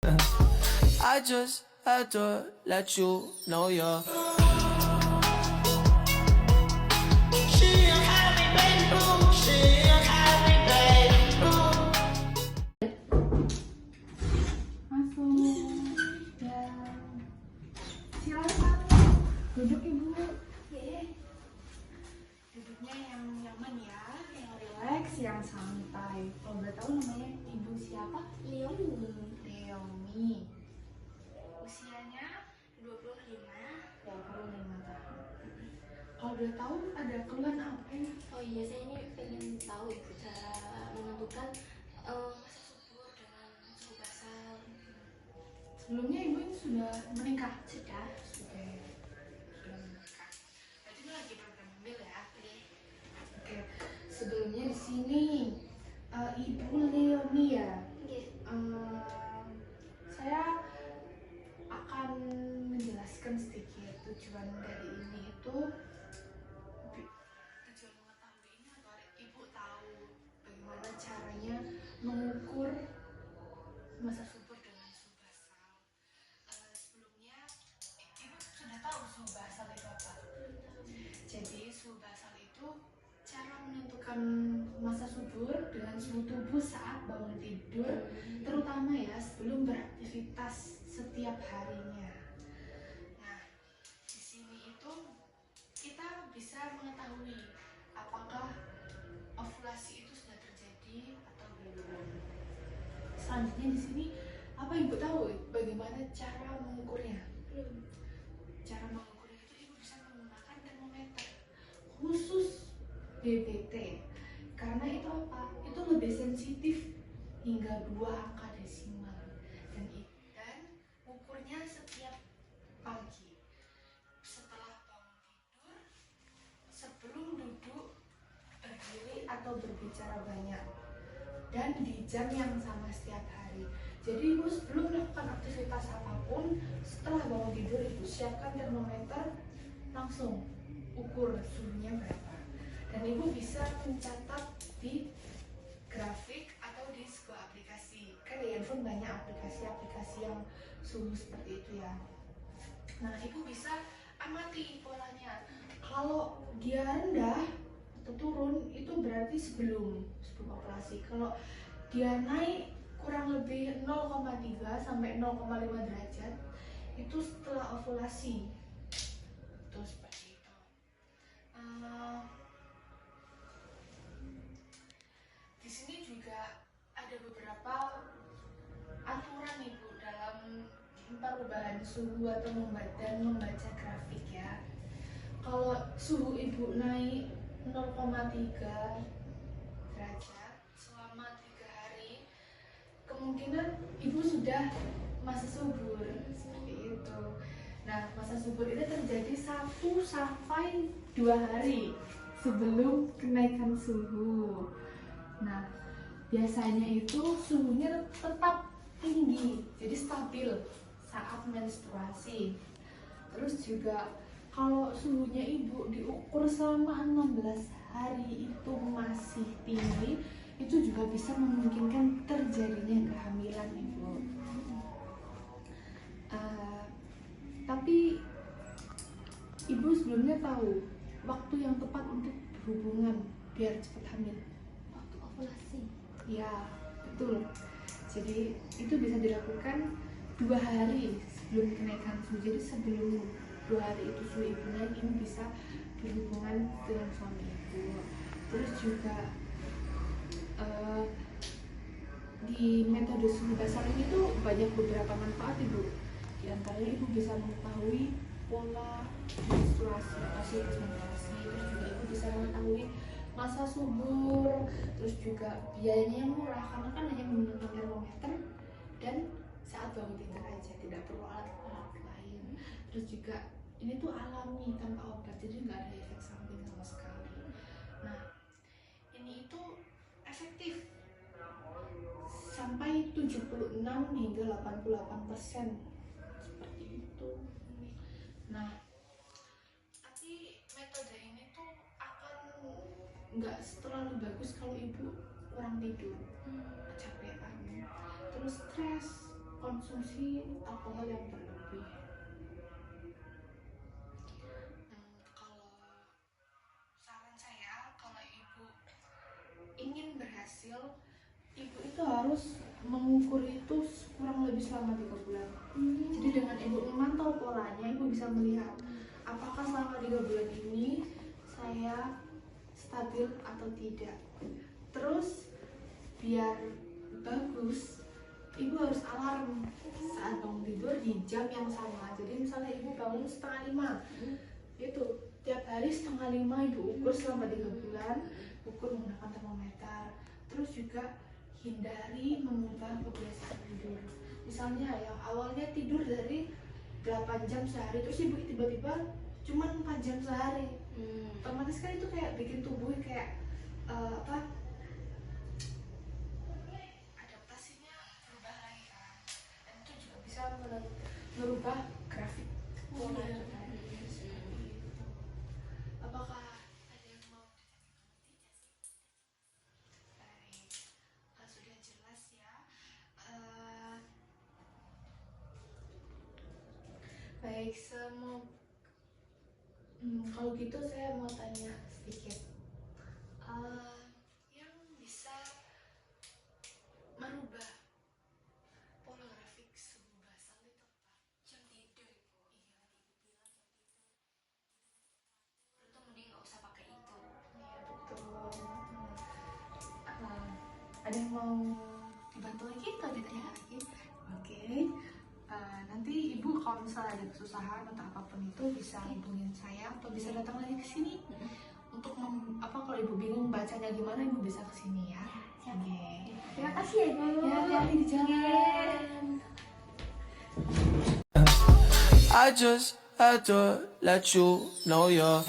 I just had to let you know you're Masuk. Ya. Silakan. Duduk Ibu. Duduknya yang nyaman ya, yang rileks, yang santai. Kalau boleh tahu namanya Ibu siapa? Leomi. Leomi. Usianya 25 tahun. Kalau boleh tahu ada keluhan apa ya? Oh iya, saya ini pengen tahu Ibu cara menentukan masa subur dengan suhu basal. Sebelumnya Ibu ini sudah menikah? Sudah menikah. Berarti ini lagi program hamil ya? Oke. Sebelumnya di sini Ibu Leomi ya. Saya akan menjelaskan sedikit tujuan dari ini itu. Tujuan mengetahui ini agar Ibu tahu bagaimana caranya mengukur masa subur dengan suhu basal. Sebelumnya Ibu sudah tahu suhu basal itu apa? Jadi suhu basal itu cara menentukan masa subur dengan suhu tubuh saat bangun tidur, terutama ya sebelum beraktivitas setiap harinya. Nah, di sini itu kita bisa mengetahui apakah ovulasi itu sudah terjadi atau belum. Selanjutnya di sini apa Ibu tahu bagaimana cara mengukurnya? Belum. Cara mengukurnya itu Ibu bisa menggunakan termometer khusus BBT. Karena itu apa? Itu lebih sensitif hingga 2 angka desimal dan ukurnya setiap pagi setelah bangun tidur, sebelum duduk, berdiri atau berbicara banyak, dan di jam yang sama setiap hari. Jadi Ibu sebelum melakukan aktivitas apapun, setelah bangun tidur Ibu siapkan termometer, langsung ukur suhunya berapa. Dan Ibu bisa mencatat di grafik atau di sebuah aplikasi. Kan di handphone banyak aplikasi-aplikasi yang suhu seperti itu ya. Nah, Ibu bisa amati polanya. Kalau dia rendah atau turun itu berarti sebelum ovulasi. Kalau dia naik kurang lebih 0,3 sampai 0,5 derajat itu setelah ovulasi. Itu seperti itu. Di sini juga ada beberapa aturan Ibu dalam perubahan suhu atau membaca grafik ya. Kalau suhu Ibu naik 0,3 derajat selama 3 hari, kemungkinan Ibu sudah masa subur seperti itu. Nah, masa subur itu terjadi 1 sampai 2 hari sebelum kenaikan suhu. Nah, biasanya itu suhunya tetap tinggi, jadi stabil saat menstruasi. Terus juga kalau suhunya Ibu diukur selama 16 hari itu masih tinggi, itu juga bisa memungkinkan terjadinya kehamilan Ibu. Tapi Ibu sebelumnya tahu waktu yang tepat untuk berhubungan biar cepat hamil? Waktu ovulasi. Ya, betul. Jadi itu bisa dilakukan 2 hari sebelum kenaikan suhu. Jadi sebelum 2 hari itu suhu Ibu naik, ini bisa berhubungan dengan suami Ibu. Terus juga di metode suhu basal ini tuh banyak beberapa manfaat Ibu. Di antaranya Ibu bisa mengetahui pola menstruasi atau siklus menstruasi. Terus juga Ibu bisa mengetahui masa subur. Terus juga biayanya yang murah karena kan hanya menggunakan termometer dan saat bangun tidur aja, tidak perlu alat-alat lain. Terus juga ini tuh alami tanpa obat, jadi nggak ada efek samping sama sekali. Nah, ini itu efektif sampai 76 hingga 88% seperti itu. Nah, tapi metode ini tuh akan nggak terlalu bagus kalau Ibu kurang tidur, kecapean, terus stres, konsumsi alkohol yang berlebih. Kalau saran saya, kalau ibu ingin berhasil, ibu itu harus mengukur itu kurang lebih selama 3 bulan. Jadi dengan ibu memantau polanya, ibu bisa melihat apakah selama 3 bulan ini saya stabil atau tidak. Terus biar bagus, ibu harus alarm saat bangun tidur di jam yang sama. Jadi misalnya ibu bangun 4:30, itu tiap hari 4:30 ibu ukur selama 3 bulan, ukur menggunakan termometer. Terus juga hindari mengubah kebiasaan tidur. Misalnya yang awalnya tidur dari 8 jam sehari, terus ibu tiba-tiba cuma 4 jam sehari. Otomatis kan itu kayak bikin tubuh kayak adaptasinya berubah lagi kan, dan itu juga bisa merubah grafik pola itu tadi. Apakah ada yang mau ditanyakan? Baik, sudah jelas ya. Baik, kalau gitu saya mau tanya sedikit. Yang bisa merubah pola grafik suhu basal itu apa? Jam tidur, Ibu. Iya, ibu bilang jam tidur. Itu mending nggak usah pakai itu. Iya, betul. Ada yang mau dibantu lagi atau ditanya lagi? Oke. Nanti ibu kalau misalnya ada kesusahan atau apapun itu bisa hubungin saya atau bisa datang lagi ke sini. Untuk kalau ibu bingung bacanya gimana, ibu bisa ke sini ya. Oke. Terima kasih ya, Ibu. Ya, hati-hati di jalan. I just had to let you know you're